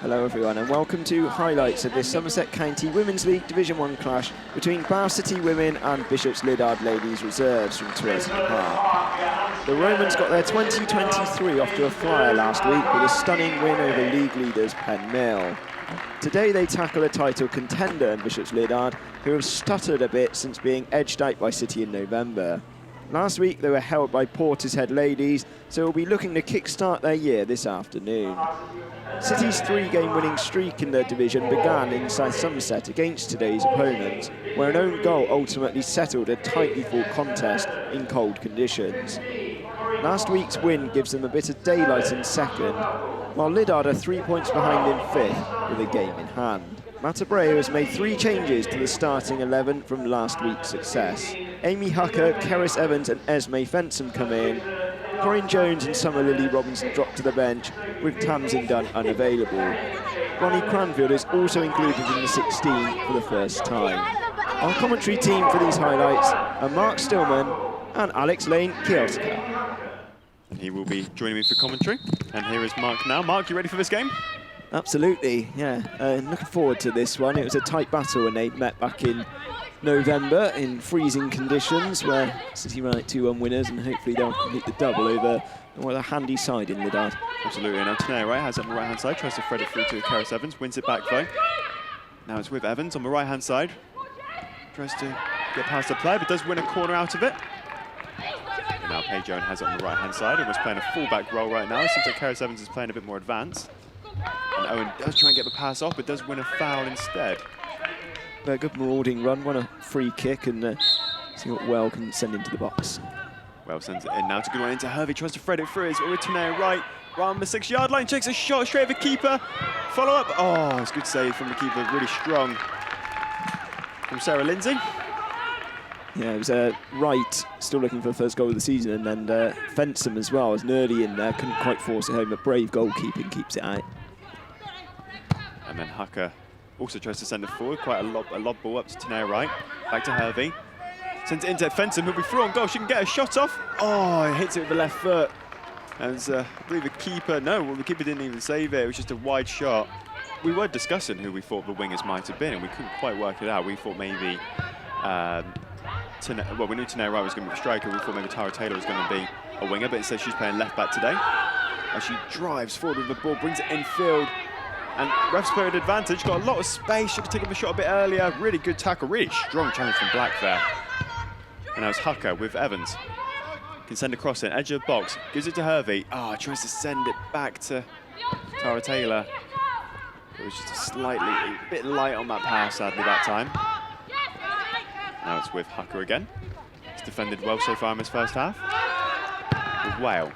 Hello everyone and welcome to highlights of this Somerset County Women's League Division 1 clash between Bath City Women and Bishop's Lyddard Ladies Reserves from Twerton Park. The Romans got their 2023 off to a flyer last week with a stunning win over league leaders Penn Mill. Today they tackle a title contender in Bishop's Lyddard, who have stuttered a bit since being edged out by City in November. Last week they were held by Portishead Ladies, so we'll be looking to kick-start their year this afternoon. City's three-game winning streak in the division began in South Somerset against today's opponents, where an own goal ultimately settled a tightly fought contest in cold conditions. Last week's win gives them a bit of daylight in second, while Liddard are 3 points behind in fifth with a game in hand. Matt Abreu has made 3 changes to the starting 11 from last week's success. Amy Hucker, Keris Evans and Esme Fensom come in. Corinne Jones and Summer Lily Robinson drop to the bench, with Tamsin Dunn unavailable. Ronnie Cranfield is also included in the 16 for the first time. Our commentary team for these highlights are Mark Stillman and Alex Lane-Kieltyka. He will be joining me for commentary. And here is Mark now. Mark, you ready for this game? Absolutely, yeah. Looking forward to this one. It was a tight battle when they met back in November in freezing conditions, where City ran out 2-1 winners, and hopefully they'll complete the double over a handy side in Liddard. Absolutely. Now 𝗛𝗚𝗚𝗛𝗚𝗚 has it on the right-hand side, tries to thread it through to Keris Evans, wins it back though. Now it's with Evans on the right-hand side. Tries to get past the player, but does win a corner out of it. And now Paige Owen has it on the right-hand side and was playing a full-back role right now. It seems like Keris Evans is playing a bit more advanced. And Owen does try and get the pass off, but does win a foul instead. A good marauding run, won a free kick, and see what Well can send into the box. Well sends it in now. It's a good one into Hervey, tries to thread it through. It's with 𝗛𝗚𝗚𝗛𝗚𝗚 right around the 6-yard line, checks a shot straight at the keeper. Follow up. Oh, it's a good save from the keeper, really strong. From Sarah Lindsay. Yeah, it was Wright still looking for the first goal of the season, and Fensom as well, as Nerdy in there, couldn't quite force it home, but brave goalkeeping keeps it out. And then Hucker also tries to send it forward, quite a lob ball up to 𝗛𝗚𝗚𝗛𝗚𝗚 right, back to Hervey. Sends it into Fensom, who'll be through on goal. She can get a shot off. Oh, it hits it with the left foot. And I believe the keeper, the keeper didn't even save it. It was just a wide shot. We were discussing who we thought the wingers might have been, and we couldn't quite work it out. We thought maybe, we knew 𝗛𝗚𝗚𝗛𝗚𝗚𝗛𝗚 was going to be the striker. We thought maybe Tara Taylor was going to be a winger, but instead she's playing left back today. As she drives forward with the ball, brings it infield. And refs played advantage, got a lot of space, should have taken the shot a bit earlier. Really good tackle, really strong challenge from Black there. And now it's Hucker with Evans. Can send a cross in, edge of the box, gives it to Hervey. Tries to send it back to Tara Taylor. It was just a bit light on that pass, sadly, that time. Now it's with Hucker again. He's defended well so far in this first half. With Whale.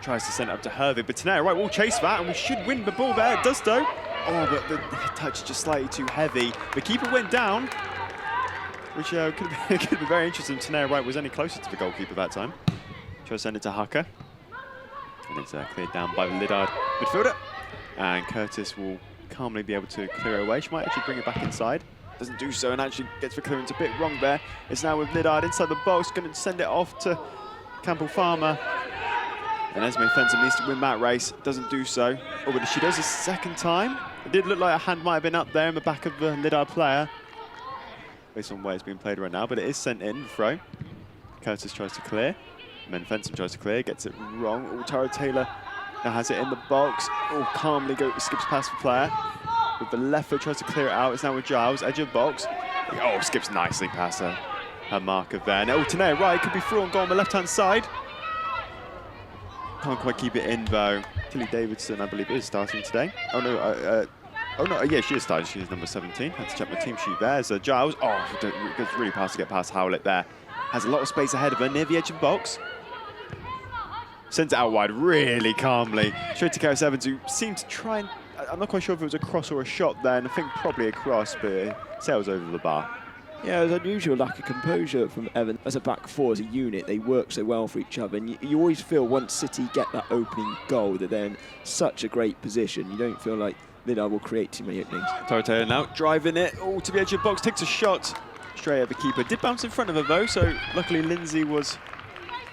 Tries to send it up to Hervey, but 𝗛𝗚𝗚𝗛𝗚𝗚 will chase that, and we should win the ball there. It does, though. Oh, but the touch is just slightly too heavy. The keeper went down, which could be very interesting. 𝗛𝗚𝗚𝗛𝗚𝗚 was only closer to the goalkeeper that time. Tries to send it to Hucker. And it's cleared down by the Liddard midfielder. And Curtis will calmly be able to clear away. She might actually bring it back inside. Doesn't do so, and actually gets the clearance a bit wrong there. It's now with Liddard inside the box, going to send it off to Campbell Farmer. And Esme Fensom needs to win that race, doesn't do so. Oh, but she does a second time. It did look like a hand might have been up there in the back of the Liddard player, based on where it's being played right now, but it is sent in, the throw. Curtis tries to clear, and then Fensom tries to clear, gets it wrong. Oh, Tara Taylor now has it in the box. Oh, calmly skips past the player. With the left foot, tries to clear it out. It's now with Giles, edge of the box. Oh, skips nicely past her marker there. And 𝗛𝗚𝗚𝗛𝗚𝗚𝗛𝗚 right, could be through on goal on the left-hand side. Can't quite keep it in though. Tilly Davidson, I believe, is starting today. Oh no, yeah, she is starting. She is number 17. Had to check my team sheet there. So Giles, it's really past to get past Howlett there. Has a lot of space ahead of her near the edge of the box. Sends it out wide really calmly. Straight to Keris Evans, who seemed to try and, I'm not quite sure if it was a cross or a shot there, and I think probably a cross, but it sails over the bar. Yeah, it was unusual lack of composure from Evans. As a back four, as a unit, they work so well for each other. And you always feel once City get that opening goal that they're in such a great position. You don't feel like Liddard will create too many openings. Tara Taylor now driving it to the edge of the box, takes a shot straight at the keeper. Did bounce in front of her though, so luckily Lindsay was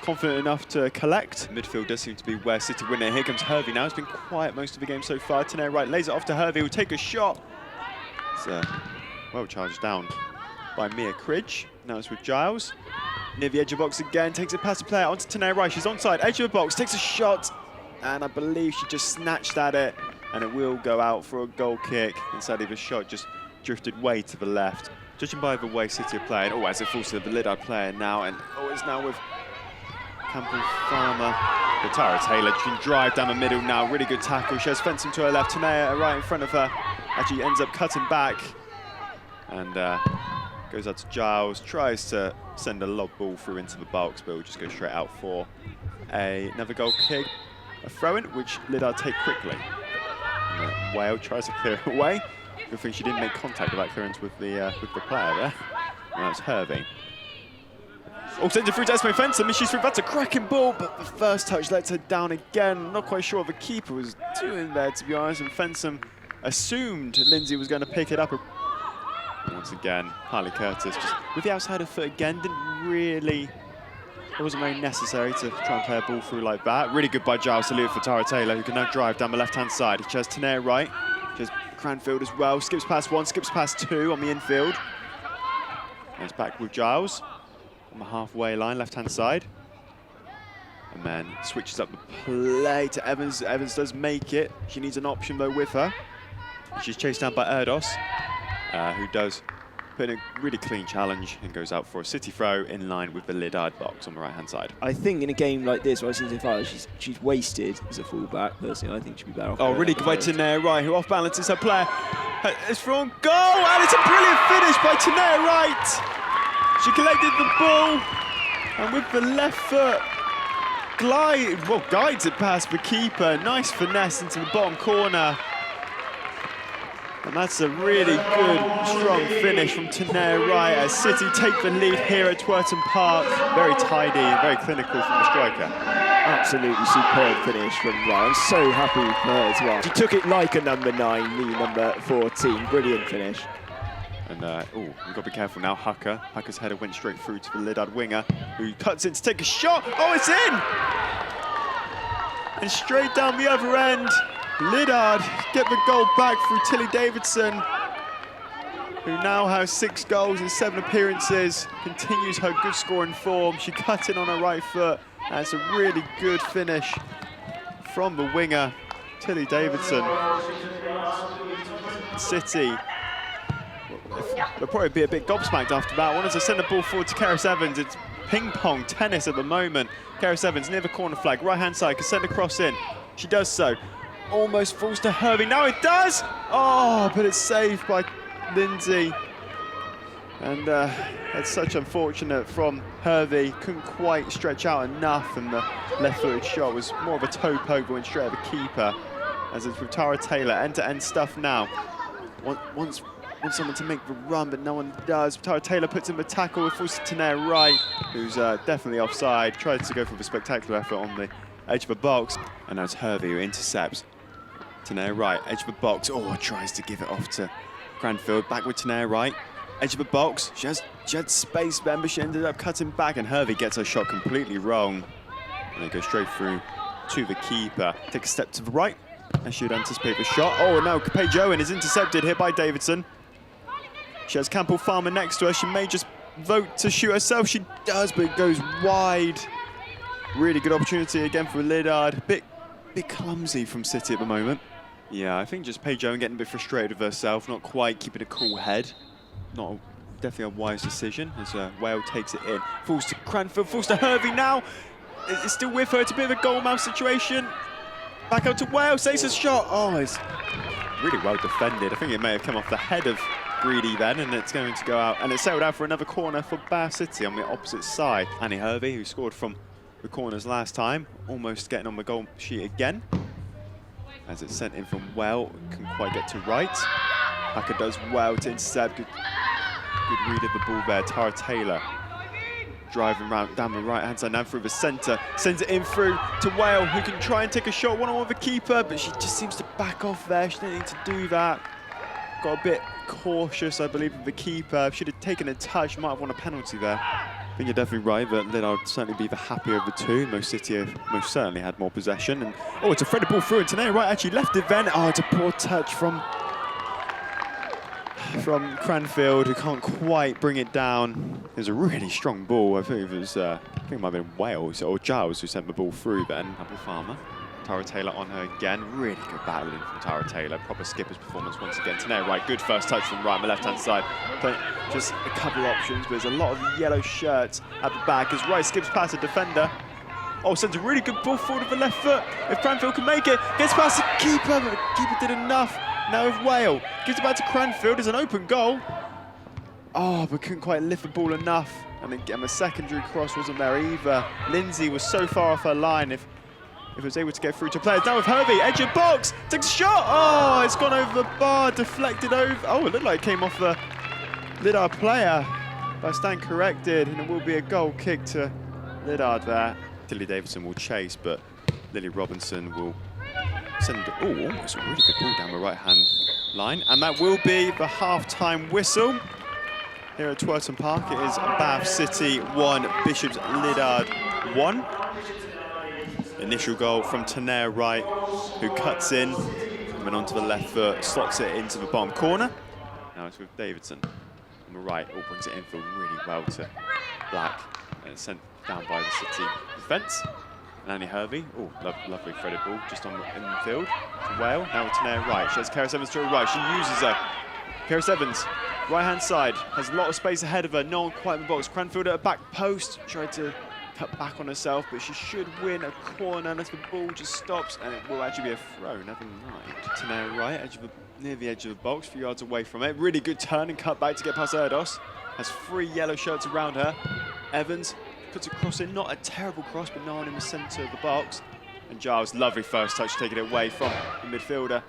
confident enough to collect. Midfield does seem to be where City win it. Here comes Ħervie now. It's been quiet most of the game so far. Ţenēra right lays it off to Ħervie, who'll take a shot. It's well charged down by Mia Cridge. Now it's with Giles. Near the edge of the box again, takes it past the player onto Ţenēra right. She's onside, edge of the box, takes a shot. And I believe she just snatched at it. And it will go out for a goal kick. Instead of the shot just drifted way to the left. Judging by the way City are playing, as it falls to the Liddard player now, and it's now with Campbell Farmer. 𝗛𝗚𝗛𝗛𝗧𝗦 can drive down the middle now, really good tackle. She has fencing to her left, Ţenēra right in front of her. Actually ends up cutting back. And goes out to Giles, tries to send a lob ball through into the box, but will just go straight out for another goal kick. A throw-in, which Liddard take quickly. Whale tries to clear it away. Good thing she didn't make contact with that clearance with the player there. And that's Ħervie. Sends it through to Esme Fensom, and she's through. That's a cracking ball, but the first touch lets her down again. Not quite sure what the keeper was doing there, to be honest, and Fensom assumed Lindsay was going to pick it up. And once again, Harley Curtis just with the outside of foot again, it wasn't very necessary to try and play a ball through like that. Really good by Giles to leave for Tara Taylor, who can now drive down the left-hand side. She has Ţenēra right, she has Cranfield as well, skips past one, skips past two on the infield. And it's back with Giles on the halfway line, left-hand side. And then switches up the play to Evans. Evans does make it. She needs an option though with her. She's chased down by Erdos, who does put in a really clean challenge and goes out for a City throw in line with the Liddard box on the right-hand side. I think in a game like this, where I've seen so far, she's wasted as a fullback. Personally, I think she'd be better off. Oh, really good by Ţenēra right, who off-balances her player. It's thrown goal, and it's a brilliant finish by Ţenēra right. She collected the ball, and with the left foot, guides it past the keeper. Nice finesse into the bottom corner. And that's a really good, strong finish from Ţenēra right as City take the lead here at Twerton Park. Very tidy and very clinical from the striker. Absolutely superb finish from Ryan. I'm so happy with her as well. She took it like a number 9, the number 14. Brilliant finish. And, we've got to be careful now. Hucker's header went straight through to the Liddard winger, who cuts in to take a shot. Oh, it's in! And straight down the other end. Liddard get the goal back through Tilly Davidson, who now has 6 goals in 7 appearances, continues her good scoring form. She cut in on her right foot. That's a really good finish from the winger, Tilly Davidson. City, they'll probably be a bit gobsmacked after that. Wanted to send the ball forward to Cerys Evans. It's ping-pong tennis at the moment. Cerys Evans near the corner flag, right-hand side, can send a cross in. She does so. Almost falls to Ħervie. Now it does! Oh, but it's saved by Lindsay. And it's such unfortunate from Ħervie. Couldn't quite stretch out enough, and the left-footed shot was more of a toe poke that went straight at the keeper. As it's with Tara Taylor, end-to-end stuff now. Wants someone to make the run, but no one does. Tara Taylor puts in the tackle, it falls to Ţenēra right, who's definitely offside. Tries to go for the spectacular effort on the edge of the box. And now it's Ħervie who intercepts. Ţenēra right, edge of the box. Oh, tries to give it off to Cranfield. Back with Ţenēra right, edge of the box. She had space there, but she ended up cutting back, and Ħervie gets her shot completely wrong. And it goes straight through to the keeper. Take a step to the right, and she would anticipate the shot. Oh, no, Paige Owen is intercepted here by Davidson. She has Campbell Farmer next to her. She may just vote to shoot herself. She does, but it goes wide. Really good opportunity again for Liddard. Bit clumsy from City at the moment. Yeah, I think just Paige Owen getting a bit frustrated with herself, not quite keeping a cool head. Definitely a wise decision as Whale takes it in. Falls to Cranfield, falls to Ħervie now. It's still with her. It's a bit of a goal mouth situation. Back out to Whale, saves a shot. Oh, it's really well defended. I think it may have come off the head of Greedy then, and it's going to go out. And it's sailed out for another corner for Bath City on the opposite side. Annie Ħervie, who scored from the corners last time, almost getting on the goal sheet again. As it's sent in from Well, can quite get to right. Hacker does well to intercept. Good read of the ball there. Tara Taylor driving round down the right-hand side, now through the centre. Sends it in through to Whale, who can try and take a shot one-on-one with the keeper, but she just seems to back off there. She didn't need to do that. Got a bit cautious, I believe, with the keeper. If she'd have taken a touch, might have won a penalty there. I think you're definitely right that Liddard would certainly be the happier of the two. City have most certainly had more possession. And oh, it's a threaded ball through, and 𝗛𝗚𝗚𝗛𝗚𝗚 right actually left it then. Oh, it's a poor touch from Cranfield, who can't quite bring it down. It was a really strong ball. I think it was, I think it might have been Wales or Giles who sent the ball through then. Apple Farmer. Tara Taylor on her again. Really good battling from Tara Taylor. Proper skipper's performance once again. 𝗛𝗚𝗚𝗛𝗚𝗚 right. Good first touch from right on the left-hand side. But just a couple of options, but there's a lot of yellow shirts at the back as Wright skips past a defender. Oh, sends a really good ball forward with the left foot. If Cranfield can make it, gets past the keeper, but the keeper did enough. Now with Whale, gives it back to Cranfield. There's an open goal. Oh, but couldn't quite lift the ball enough. And again, the secondary cross wasn't there either. Lindsay was so far off her line. If it was able to get through to players. Now with Hervey, edge of box, takes a shot. Oh, it's gone over the bar, deflected over. Oh, it looked like it came off the Liddard player. But I stand corrected, and it will be a goal kick to Liddard there. Tilly Davidson will chase, but Lily Robinson will send it. Oh, it's a really good ball down the right-hand line. And that will be the half-time whistle. Here at Twerton Park, it is Bath City 1, Bishop's Liddard 1. Initial goal from 𝗛𝗚𝗚𝗛𝗚𝗚 Wright, who cuts in, and then onto the left foot, slots it into the bottom corner. Now it's with Davidson on the right, all brings it infield really well to Black, and it's sent down by the City defence. And Annie Hervey, oh, lovely threaded ball, just on in the field to Whale. Now with 𝗛𝗚𝗚𝗛𝗚𝗚 Wright, she has Karis Evans to her right, she uses her. Karis Evans, right-hand side, has a lot of space ahead of her, no one quite in the box. Cranfield at a back post, tried to cut back on herself, but she should win a corner unless the ball just stops, and it will actually be a throw, never mind. 𝗛𝗚𝗚𝗛𝗚𝗚 Wright, near the edge of the box, a few yards away from it. Really good turn and cut back to get past Erdos. Has 3 yellow shirts around her. Evans puts a cross in, not a terrible cross, but no one in the centre of the box. And Giles, lovely first touch, taking it away from the midfielder.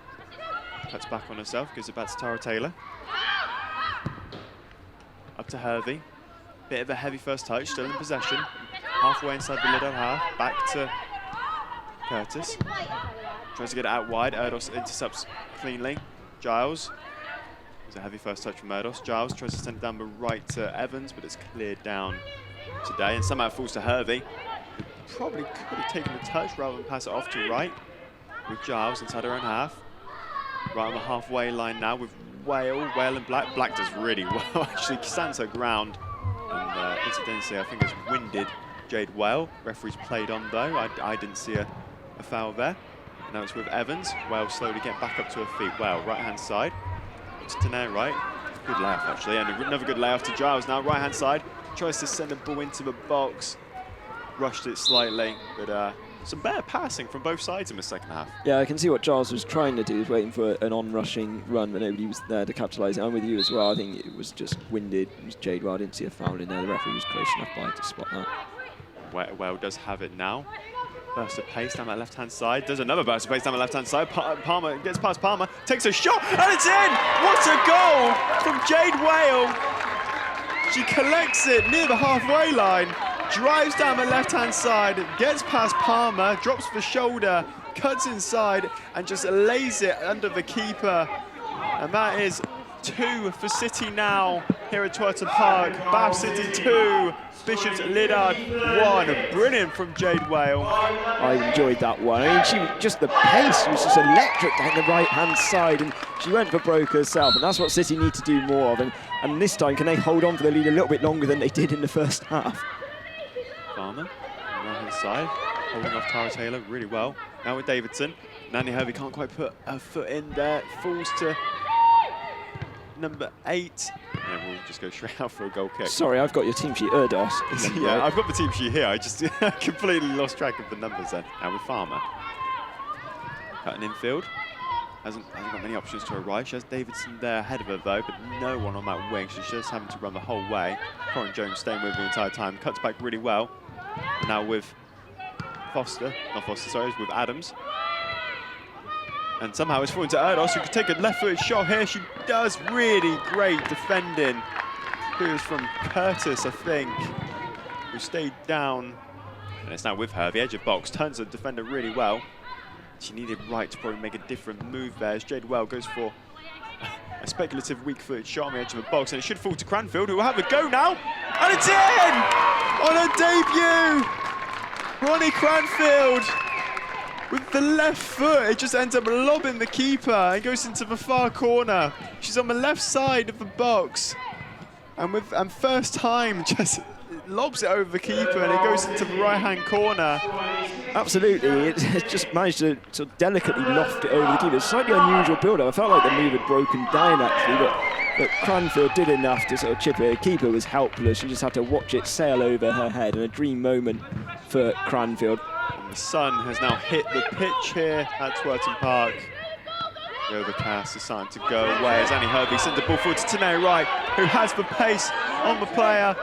Cuts back on herself, gives it back to Tara Taylor. Up to Hervey. Bit of a heavy first touch, still in possession. Halfway inside the Liddard half, back to Curtis. Tries to get it out wide, Erdos intercepts cleanly. Giles, there's a heavy first touch from Erdos. Giles tries to send it down the right to Evans, but it's cleared down today, and somehow it falls to Hervey, who probably could have taken the touch rather than pass it off to Wright. With Giles inside her own half. Right on the halfway line now with Whale and Black. Black does really well, actually stands her ground. And incidentally, I think it's winded Jade Whale. Referee's played on though. I didn't see a foul there. And now it's with Evans. Whale slowly getting back up to her feet. Whale, right-hand side. It's 𝗛𝗚𝗚𝗛𝗚𝗚 right. Good layoff actually, and another good layoff to Giles now, right-hand side. Tries to send the ball into the box. Rushed it slightly, but some better passing from both sides in the second half. Yeah, I can see what Giles was trying to do, was waiting for an on-rushing run, but nobody was there to capitalise it. I'm with you as well. I think it was just winded. It was Jade Well. I didn't see a foul in there. The referee was close enough by to spot that. Well does have it now. Burst of pace down that left-hand side. Does another burst of pace down the left-hand side. Palmer gets past Palmer, takes a shot, and it's in! What a goal from Jade Whale! She collects it near the halfway line, drives down the left-hand side, gets past Palmer, drops the shoulder, cuts inside, and just lays it under the keeper. And that is 2 for City now here at Twerton Park. Bath City 2, Bishop's Liddard 1. Brilliant from Jade Whale. I enjoyed that one. I mean, the pace was just electric down the right-hand side, and she went for broke herself, and that's what City need to do more of. And this time, can they hold on for the lead a little bit longer than they did in the first half? Farmer, right-hand side, holding off Tara Taylor really well. Now with Davidson. Nanny Hervey can't quite put her foot in there. Falls to number 8. And we'll just go straight out for a goal kick. Sorry, I've got your team sheet, Erdos. Yeah, I've got the team sheet here. I just completely lost track of the numbers then. Now with Farmer. Cutting infield. Hasn't got many options to her right. She has Davidson there ahead of her though, but no one on that wing. She's just having to run the whole way. Corin Jones staying with her the entire time. Cuts back really well. And now with with Adams. And somehow it's falling to Erdos, who could take a left-footed shot here. She does really great defending. It was from Curtis, I think, who stayed down. And it's now with her, the edge of box, turns the defender really well. She needed Wright to probably make a different move there as Jade Well goes for A speculative weak-footed shot on the edge of the box, and it should fall to Cranfield, who will have a go now. And it's in! On her debut! Ronnie Cranfield with the left foot. It just ends up lobbing the keeper and goes into the far corner. She's on the left side of the box. And first time just lobs it over the keeper and it goes into the right-hand corner. Absolutely, it just managed to sort of delicately loft it over the keeper. It's a slightly unusual build-up. I felt like the move had broken down actually, but Cranfield did enough to sort of chip it. The keeper was helpless. She just had to watch it sail over her head, and a dream moment for Cranfield. And the sun has now hit the pitch here at Twerton Park. The overcast is starting to go away as Annie Hervey sends the ball forward to Tanae Wright, who has the pace on the player.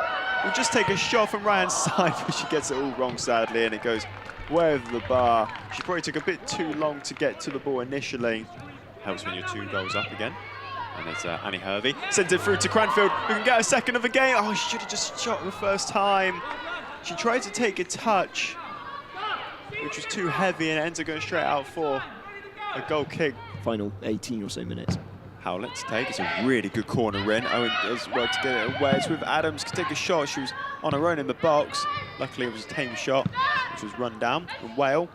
Will just take a shot from right-hand side, but she gets it all wrong, sadly, and it goes way over the bar. She probably took a bit too long to get to the ball initially. Helps when you're 2 goals up again. And it's Annie Hervey. Sends it through to Cranfield, who can get a second of the game. Oh, she should have just shot the first time. She tried to take a touch, which was too heavy, and it ends up going straight out for a goal kick. Final 18 or so minutes. Howlett to take. It's a really good corner in. Owen does well to get it away. It's with Adams to take a shot. She was on her own in the box. Luckily, it was a tame shot, which was run down. And Whale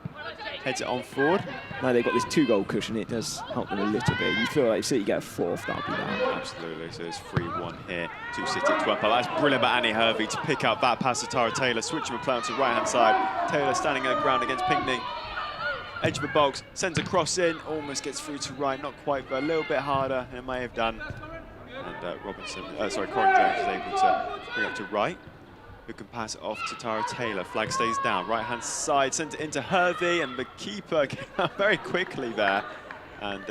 heads it on forward. Now they've got this 2-goal cushion. It does help them a little bit. You feel like if City get a 4th, that'll be that. Absolutely. So it's 3-1 here to City at 12. That's brilliant by Annie Hervey to pick out that pass to Tara Taylor, switching the play onto the right-hand side. Taylor standing her ground against Pinckney. Edge of the box, sends a cross in, almost gets through to right, not quite, but a little bit harder, and it may have done. And Corin Jones is able to bring up to right, who can pass it off to Tara Taylor. Flag stays down, right-hand side, sends it into Hervey, and the keeper came out very quickly there, and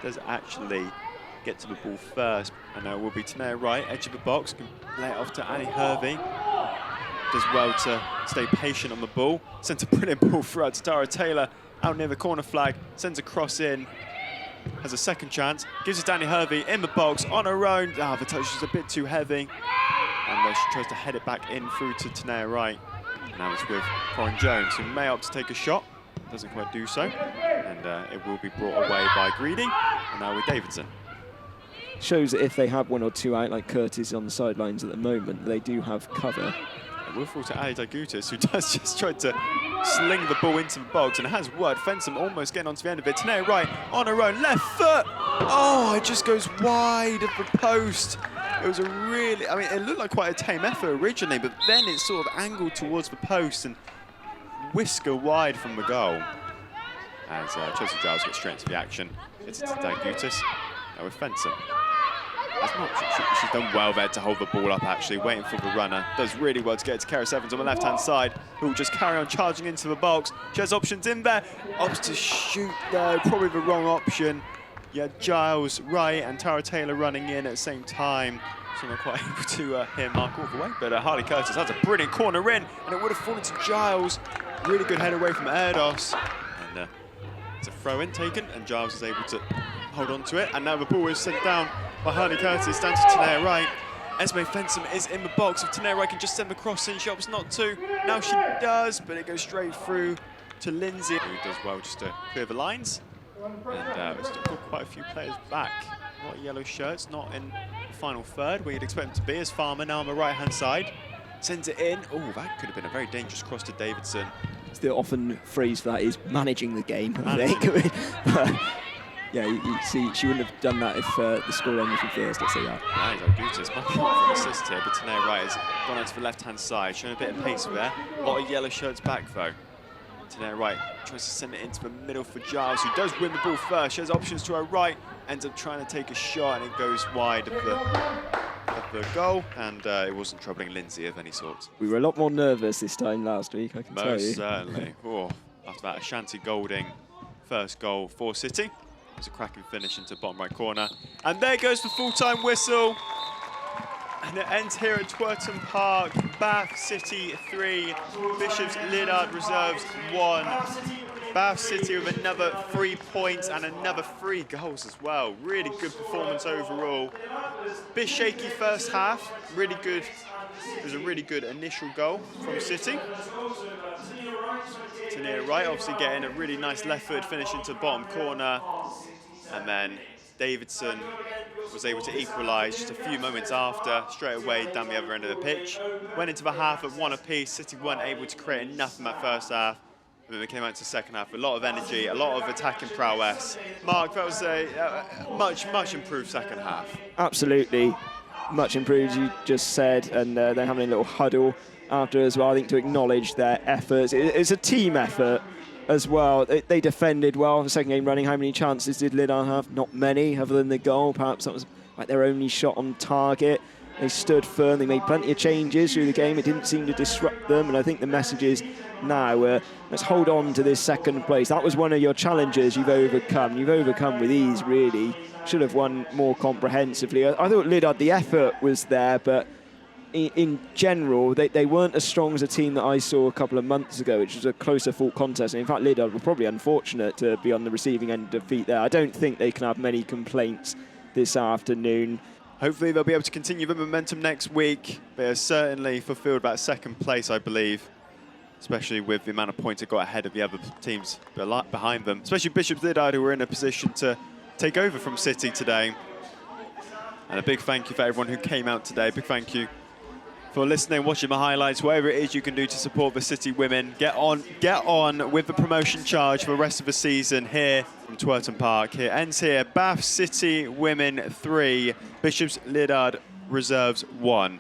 does actually get to the ball first. And now will be Tanae Wright, edge of the box, can lay it off to Annie Hervey. Does well to stay patient on the ball. Sends a brilliant ball throughout to Tara Taylor, out near the corner flag, sends a cross in, has a second chance, gives it to Annie Hervey in the box, on her own. The touch is a bit too heavy, and she tries to head it back in through to Tanae Wright. Now it's with Corin Jones, who may opt to take a shot, doesn't quite do so, and it will be brought away by Greedy, and now with Davidson. Shows that if they have 1 or 2 out, like Curtis on the sidelines at the moment, they do have cover. It will fall to Lydeard, who does just try to sling the ball into the box, and it has worked. Fensom almost getting onto the end of it. Tanae Wright on her own, left foot. Oh, it just goes wide of the post. It was a really, I mean, it looked like quite a tame effort originally, but then it sort of angled towards the post and whisker wide from the goal. As Chelsea Giles gets straight into the action. It's Lydeard, now with Fensom. She's done well there to hold the ball up, actually, waiting for the runner. Does really well to get it to Karis Evans on the left-hand side, who will just carry on charging into the box. She has options in there. Opts to shoot, though. Probably the wrong option. Yeah, Giles right and Tara Taylor running in at the same time. So not quite able to hear Mark all the way. But Harley Curtis has a brilliant corner in, and it would have fallen to Giles. Really good head away from Erdos. And it's a throw-in taken, and Giles is able to hold on to it. And now the ball is sent down by Harley Curtis, down to Tanae Wright. Esme Fensom is in the box. If Tanae Wright can just send the cross in, she opts not to. Now she does, but it goes straight through to Lindsay, who does well just to clear the lines. And we've still got quite a few players back. A lot of yellow shirts, not in the final third, where you'd expect them to be, as Farmer now on the right-hand side. Sends it in. Oh, that could have been a very dangerous cross to Davidson. The often phrase for that is managing the game, I think. Yeah, you see, she wouldn't have done that if the score ended from first, let's say that. Yeah, Lydeard might be an assist here, but Tanae Wright has gone out to the left-hand side, showing a bit of pace there. A lot of yellow shirts back, though. Tanae Wright tries to send it into the middle for Giles, who does win the ball first. She has options to her right, ends up trying to take a shot, and it goes wide of the goal, and it wasn't troubling Lindsay of any sort. We were a lot more nervous this time last week, I can tell you. Most certainly. Oh, after that, Ashanti Golding, first goal for City. It was a cracking finish into bottom right corner. And there goes the full-time whistle. And it ends here at Twerton Park. Bath City 3, Bishop's Liddard Reserves 1. Bath City with another 3 points and another 3 goals as well. Really good performance overall. Bit shaky first half, really good. It was a really good initial goal from City. Tanae Wright obviously getting a really nice left-footed finish into the bottom corner. And then Davidson was able to equalise just a few moments after, straight away down the other end of the pitch. Went into the half at 1 apiece. City weren't able to create enough in that first half. And then they came out to the second half with a lot of energy, a lot of attacking prowess. Mark, that was a much improved second half. Absolutely, much improved, you just said, and they're having a little huddle after as well, I think, to acknowledge their efforts. It's a team effort as well. They defended well the second game running. How many chances did Liddard have? Not many, other than the goal. Perhaps that was like their only shot on target. They stood firm. They made plenty of changes through the game. It didn't seem to disrupt them. And I think the message is now, let's hold on to this second place. That was one of your challenges you've overcome. You've overcome with ease, really. Should have won more comprehensively. I thought Liddard, the effort was there, but in general, they weren't as strong as a team that I saw a couple of months ago, which was a closer fought contest. And in fact, Liddard were probably unfortunate to be on the receiving end of defeat there. I don't think they can have many complaints this afternoon. Hopefully they'll be able to continue the momentum next week. They are certainly fulfilled about second place, I believe, especially with the amount of points they got ahead of the other teams behind them, especially Bishop's Liddard, who were in a position to take over from City today. And a big thank you for everyone who came out today. Big thank you for listening, watching the highlights, whatever it is you can do to support the City women. Get on with the promotion charge for the rest of the season here from Twerton Park. Here ends here. Bath City Women 3, Bishop's Liddard Reserves 1.